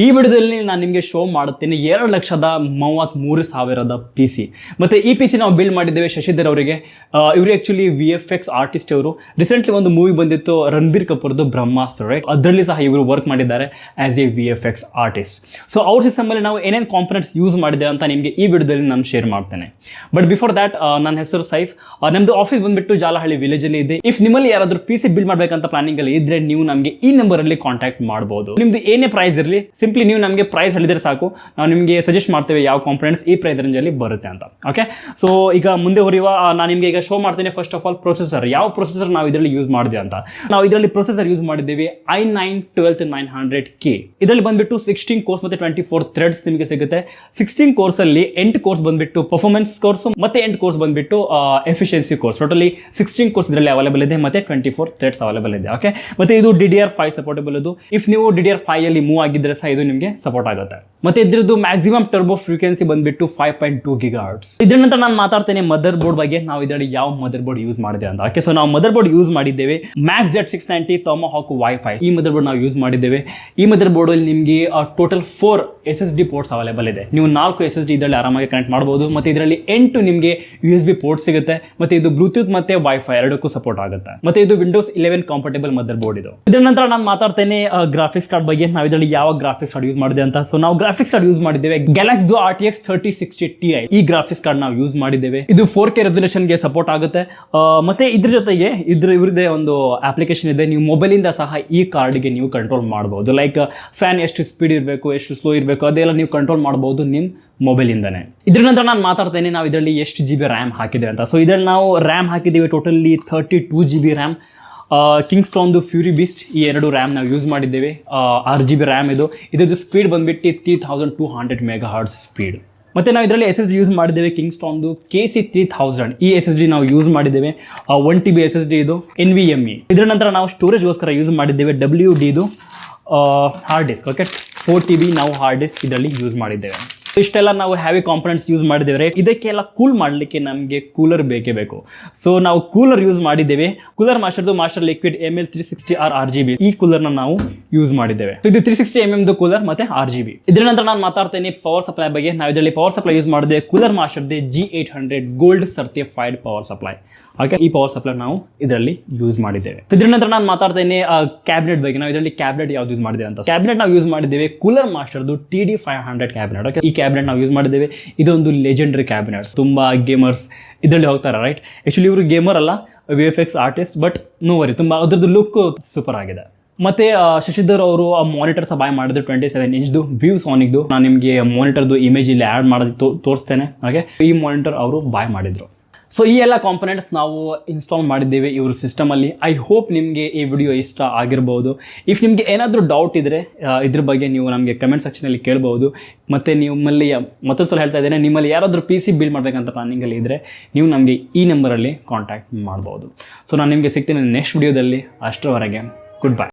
ಈ ವಿಡಿಯೋದಲ್ಲಿ ನಾನು ನಿಮಗೆ ಶೋ ಮಾಡುತ್ತೇನೆ 2,33,000 PC. ಮತ್ತು ಈ PC ನಾವು ಬಿಲ್ಡ್ ಮಾಡಿದ್ದೇವೆ ಶಶಿಧರ್ ಅವರಿಗೆ. ಇವರು ಆ್ಯಕ್ಚುಲಿ VFX ಆರ್ಟಿಸ್ಟ್. ಅವರು ರೀಸೆಂಟ್ಲಿ ಒಂದು ಮೂವಿ ಬಂದಿತ್ತು ರಣಬೀರ್ ಕಪೂರ್ದು ಬ್ರಹ್ಮಾಸ್ತ್ರ, ರೈಟ್? ಅದರಲ್ಲಿ ಸಹ ಇವರು ವರ್ಕ್ ಮಾಡಿದ್ದಾರೆ as A VFX artist. So ಅವ್ರ ಸಿಸ್ಟಮಲ್ಲಿ ನಾವು ಏನೇನು ಕಾಂಪೊನೆಂಟ್ಸ್ ಯೂಸ್ ಮಾಡಿದ್ದೇವೆ ಅಂತ ನಿಮಗೆ ಈ ವಿಡಿಯೋದಲ್ಲಿ ನಾನು ಶೇರ್ ಮಾಡ್ತೇನೆ. ಬಟ್ ಬಿಫೋರ್ ದ್ಯಾಟ್ ನನ್ನ ಹೆಸರು ಸೈಫ್. ನಮ್ಮದು ಆಫೀಸ್ ಬಂದುಬಿಟ್ಟು ಜಾಲಹಳ್ಳಿ ವಿಲೇಜಲ್ಲಿ ಇದೆ. ಇಫ್ ನಿಮ್ಮಲ್ಲಿ ಯಾರಾದರೂ PC ಬಿಲ್ಡ್ ಮಾಡಬೇಕಂತ ಪ್ಲಾನಿಂಗ್ ಅಲ್ಲಿ ಇದ್ರೆ ನೀವು ನಮಗೆ ಈ ನಂಬರಲ್ಲಿ ಕಾಂಟ್ಯಾಕ್ಟ್ ಮಾಡಬಹುದು. ನಿಮ್ದು ಏನೇ ಪ್ರೈಸ್ ಇರಲಿ, ಸಿಂಪ್ಲಿ ನೀವು ನಮಗೆ ಪ್ರೈಸ್ ಹೇಳಿದ್ರೆ ಸಾಕು, ನಾವು ನಿಮಗೆ ಸಜೆಸ್ಟ್ ಮಾಡ್ತೇವೆ ಯಾವ ಕಾಂಪೊನೆಂಟ್ಸ್ ಈ ಪ್ರೈಸ್ ರೇಂಜಲ್ಲಿ ಬರುತ್ತೆ ಅಂತ. ಓಕೆ, ಸೊ ಈಗ ಮುಂದೆ ಹೊರೆಯುವ ನಾನು ನಿಮಗೆ ಈಗ ಶೋ ಮಾಡ್ತೇನೆ. ಫಸ್ಟ್ ಆಫ್ ಆಲ್ ಪ್ರೊಸೆಸರ್, ಯಾವ ಪ್ರೊಸೆಸರ್ ನಾವು ಇದರಲ್ಲಿ ಯೂಸ್ ಮಾಡಿದೆ ಅಂತ. ನಾವು ಇದರಲ್ಲಿ ಪ್ರೊಸೆಸರ್ ಯೂಸ್ ಮಾಡಿದ್ದೇವೆ i9-12900K. ಇದರಲ್ಲಿ ಬಂದ್ಬಿಟ್ಟು 16 ಕೋರ್ಸ್ ಮತ್ತೆ 24 ಥ್ರೆಡ್ಸ್ ನಿಮಗೆ ಸಿಗುತ್ತೆ. 16 ಕೋರ್ಸ್ ಅಲ್ಲಿ 8 ಕೋರ್ಸ್ ಬಂದ್ಬಿಟ್ಟು ಪರ್ಫಾರ್ಮೆನ್ಸ್ ಕೋರ್ಸ್ ಮತ್ತೆ 8 ಕೋರ್ಸ್ ಬಂದ್ಬಿಟ್ಟು ಎಫಿಷಿಯನ್ಸಿ ಕೋರ್ಸ್. ಟೋಟಲಿ 16 ಕೋರ್ಸ್ ಇದರಲ್ಲಿ ಅವೈಲೇಬಲ್ ಇದೆ ಮತ್ತೆ 24 ಥ್ರೆಡ್ಸ್ ಅವೈಲೇಬಲ್ ಇದೆ. ಓಕೆ, ಮತ್ತೆ ಇದು DDR5 ಸಪೋರ್ಟಬಲ್. ಇದು ಇಫ್ ನೀವು DDR5 ಅಲ್ಲಿ ಮೂವ್ ಆಗಿದ್ರೆ ಸಹ ಇದು ನಿಮಗೆ ಸಪೋರ್ಟ್ ಆಗುತ್ತೆ. ಮತ್ತೆ ಇದ್ರದ್ದು ಮ್ಯಾಕ್ಸಿಮಮ್ ಟರ್ಬೋ ಫ್ರೀಕ್ವೆನ್ಸಿ ಬಂದ್ಬಿಟ್ಟು 5.2 GHz. ಇದರ ನಂತರ ನಾನು ಮಾತಾಡ್ತೇನೆ ಮದರ್ ಬೋರ್ಡ್ ಬಗ್ಗೆ. ನಾವು ಇದರಲ್ಲಿ ಯಾವ ಮದರ್ ಬೋರ್ಡ್ ಯೂಸ್ ಮಾಡಿದೆ ಅಂತ. ಓಕೆ, ಸೊ ನಾವು ಮದರ್ ಬೋರ್ಡ್ ಯೂಸ್ ಮಾಡಿದ್ದೇವೆ ಮ್ಯಾಕ್ Z690 Tomahawk Wi-Fi. ಈ ಮದರ್ ಬೋರ್ಡ್ ನಾವು ಯೂಸ್ ಮಾಡಿದ್ದೇವೆ. ಈ ಮದರ್ ಬೋರ್ಡ್ ಅಲ್ಲಿ ನಿಮಗೆ ಟೋಟಲ್ 4 SSD ಪೋರ್ಟ್ಸ್ ಅವೈಲೇಬಲ್ ಇದೆ. ನೀವು 4 SSD ಇದರಲ್ಲಿ ಆರಾಮಾಗಿ ಕನೆಕ್ಟ್ ಮಾಡಬಹುದು. ಮತ್ತೆ ಇದರಲ್ಲಿ 8 ನಿಮಗೆ USB ಪೋರ್ಟ್ ಸಿಗುತ್ತೆ. ಮತ್ತೆ ಇದು ಬ್ಲೂಟೂತ್ ಮತ್ತೆ Wi-Fi ಎರಡಕ್ಕೂ ಸಪೋರ್ಟ್ ಆಗುತ್ತೆ. ಮತ್ತೆ ಇದು Windows 11 ಕಾಂಪಟೇಬಲ್ ಮದರ್ ಬೋರ್ಡ್ ಇದು. ಇದರ ನಂತರ ನಾನು ಮಾತಾಡ್ತೇನೆ ಗ್ರಾಫಿಕ್ಸ್ ಕಾರ್ಡ್ ಬಗ್ಗೆ. ನಾವು ಇದರಲ್ಲಿ ಯಾವ ಗ್ರಾಫಿಕ್ಸ್ ಕಾರ್ಡ್ ಯೂಸ್ ಮಾಡಿದೆ ಅಂತ. ಸೊ ನಾವು ಗ್ರಾಫಿಕ್ಸ್ ಕಾರ್ಡ್ ಯೂಸ್ ಮಾಡಿದ್ದೇವೆ Galaxy RTX 3060 Ti. ಈ ಗ್ರಾಫಿಕ್ಸ್ ಕಾರ್ಡ್ ನಾವು ಯೂಸ್ ಮಾಡಿದ್ದೇವೆ. ಇದು 4K ರೆಸಲ್ಯೂಷನ್ ಗೆ ಸಪೋರ್ಟ್ ಆಗುತ್ತೆ. ಮತ್ತೆ ಇದ್ರ ಜೊತೆಗೆ ಇವ್ರದೇ ಒಂದು ಅಪ್ಲಿಕೇಶನ್ ಇದೆ. ನೀವು ಮೊಬೈಲ್ ಇಂದ ಸಹ ಈ ಕಾರ್ಡ್ಗೆ ನೀವು ಕಂಟ್ರೋಲ್ ಮಾಡಬಹುದು. ಲೈಕ್ ಫ್ಯಾನ್ ಎಷ್ಟು ಸ್ಪೀಡ್ ಇರಬೇಕು, ಎಷ್ಟು ಸ್ಲೋ ಇರಬೇಕು, ಅದೆಲ್ಲ ನೀವು ಕಂಟ್ರೋಲ್ ಮಾಡಬಹುದು ನಿಮ್ಮ ಮೊಬೈಲ್ ಇಂದಾನೆ. ಇದ್ರ ನಂತರ ನಾನು ಮಾತಾಡ್ತೇನೆ ನಾವು ಇದರಲ್ಲಿ ಎಷ್ಟು GB ರ್ಯಾಮ್ ಹಾಕಿದೆ ಅಂತ. ಸೊ ಇದರಲ್ಲಿ ನಾವು ರ್ಯಾಮ್ ಹಾಕಿದ್ದೀವಿ ಟೋಟಲಿ 32 GB ರ್ಯಾಮ್. ಕಿಂಗ್ಸ್ಟೋನ್ದು ಫ್ಯೂರಿ ಬೀಸ್ಟ್ ಈ 2 ರ್ಯಾಮ್ ನಾವು ಯೂಸ್ ಮಾಡಿದ್ದೇವೆ. 6 GB ರ್ಯಾಮ್ ಇದು. ಇದ್ರದ್ದು ಸ್ಪೀಡ್ ಬಂದ್ಬಿಟ್ಟು 3200 MHz ಸ್ಪೀಡ್. ಮತ್ತು ನಾವು ಇದರಲ್ಲಿ SSD ಯೂಸ್ ಮಾಡಿದ್ದೇವೆ ಕಿಂಗ್ಸ್ಟೋನ್ದು KC3000. ಈ SSD ನಾವು ಯೂಸ್ ಮಾಡಿದ್ದೇವೆ. 1 TB SSD ಇದು NVMe. ಇದರ ನಂತರ ನಾವು ಸ್ಟೋರೇಜ್ಗೋಸ್ಕರ ಯೂಸ್ ಮಾಡಿದ್ದೇವೆ WDದು ಹಾರ್ಡ್ ಡಿಸ್ಕ್. ಓಕೆ, 4 TB ನಾವು ಹಾರ್ಡ್ ಡಿಸ್ಕ್ ಇದರಲ್ಲಿ ಯೂಸ್ ಮಾಡಿದ್ದೇವೆ. ಇಷ್ಟೆಲ್ಲ ನಾವು ಹ್ಯಾವಿ ಕಾಂಪೊನೆಂಟ್ಸ್ ಯೂಸ್ ಮಾಡಿದ್ದೇವೆ. ಇದಕ್ಕೆಲ್ಲ ಕೂಲ್ ಮಾಡಲಿಕ್ಕೆ ನಮಗೆ ಕೂಲರ್ ಬೇಕೇ ಬೇಕು. ಸೊ ನಾವು ಕೂಲರ್ ಯೂಸ್ ಮಾಡಿದ್ದೇವೆ. Cooler master liquid ML360R RGB. ಈ ಕೂಲರ್ನ ನಾವು ಯೂಸ್ ಮಾಡಿದ್ದೇವೆ. ಇದು 360 mm ಕೂಲರ್ ಮತ್ತೆ RGB. ಇದರ ನಂತರ ನಾನು ಮಾತಾಡ್ತೇನೆ ಪವರ್ ಸಪ್ಲೈ ಬಗ್ಗೆ. ನಾವು ಇದರಲ್ಲಿ ಪವರ್ ಸಪ್ಲೈ ಯೂಸ್ ಮಾಡಿದ್ದೇವೆ ಕೂಲರ್ ಮಾಸ್ಟರ್ದೆ G800 gold certified power supply. Okay, ಈ ಪವರ್ ಸಪ್ಲೈ ನಾವು ಇದರಲ್ಲಿ ಯೂಸ್ ಮಾಡಿದ್ದೇವೆ. ಇದರ ನಂತರ ನಾನು ಮಾತಾಡ್ತೇನೆ ಕ್ಯಾಬಿನೆಟ್ ಬಗ್ಗೆ. ನಾವು ಇದರಲ್ಲಿ ಕ್ಯಾಬಿನೆಟ್ ಯಾವ್ದು ಯೂಸ್ ಮಾಡಿದ್ದೇವೆ ಅಂತ. ಕ್ಯಾಬಿನೆಟ್ ನಾವು ಯೂಸ್ ಮಾಡಿದ್ದೇವೆ ಕೂಲರ್ ಮಾಸ್ಟರ್ದು TD500 ಕ್ಯಾಬಿನೆಟ್. ಓಕೆ, ಈ ಕ್ಯಾಬಿನೆಟ್ ನಾವು ಯೂಸ್ ಮಾಡಿದ್ದೇವೆ. ಇದೊಂದು ಲೆಜೆಂಡರಿ ಕ್ಯಾಬಿನೆಟ್. ತುಂಬಾ ಗೇಮರ್ಸ್ ಇದರಲ್ಲಿ ಹೋಗ್ತಾರೆ, ರೈಟ್? ಆಕ್ಚುಲಿ ಇವರು ಗೇಮರ್ ಅಲ್ಲ, VFX artist. But no worry, ತುಂಬಾ ಅದ್ರದ್ದು ಲುಕ್ ಸೂಪರ್ ಆಗಿದೆ. ಮತ್ತೆ ಶಶಿಧರ್ ಅವರು ಆ ಮಾನಿಟರ್ ಸಹ ಬಾಯ್ ಮಾಡಿದ್ರು 27 ಇಂಚ್ದು ViewSonic. ನಾನು ನಿಮಗೆ ಮಾನಿಟರ್ದು ಇಮೇಜ್ ಇಲ್ಲಿ ಆ್ಯಡ್ ಮಾಡೋದು ತೋರಿಸ್ತೇನೆ. ಹಾಗೆ ಈ ಮಾನಿಟರ್ ಅವರು ಬಾಯ್ ಮಾಡಿದ್ರು. ಸೊ ಈ ಎಲ್ಲ ಕಾಂಪೊನೆಂಟ್ಸ್ ನಾವು ಇನ್ಸ್ಟಾಲ್ ಮಾಡಿದ್ದೇವೆ ಇವ್ರ ಸಿಸ್ಟಮಲ್ಲಿ. ಐ ಹೋಪ್ ನಿಮಗೆ ಈ ವಿಡಿಯೋ ಇಷ್ಟ ಆಗಿರ್ಬೋದು. ಇಫ್ ನಿಮಗೆ ಏನಾದರೂ ಡೌಟ್ ಇದ್ದರೆ ಇದ್ರ ಬಗ್ಗೆ ನೀವು ನಮಗೆ ಕಮೆಂಟ್ ಸೆಕ್ಷನಲ್ಲಿ ಕೇಳ್ಬೋದು. ಮತ್ತು ನಿಮ್ಮಲ್ಲಿ ಮತ್ತೊಂದು ಸಲ ಹೇಳ್ತಾ ಇದ್ದೇನೆ, ನಿಮ್ಮಲ್ಲಿ ಯಾರಾದರೂ PC ಬಿಲ್ಡ್ ಮಾಡಬೇಕಂತ ಪ್ಲಾನಿಂಗಲ್ಲಿ ಇದ್ದರೆ ನೀವು ನಮಗೆ ಈ ನಂಬರಲ್ಲಿ ಕಾಂಟ್ಯಾಕ್ಟ್ ಮಾಡ್ಬೋದು. ಸೊ ನಾನು ನಿಮಗೆ ಸಿಗ್ತೀನಿ ನೆಕ್ಸ್ಟ್ ವಿಡಿಯೋದಲ್ಲಿ. ಅಷ್ಟರವರೆಗೆ ಗುಡ್ ಬೈ.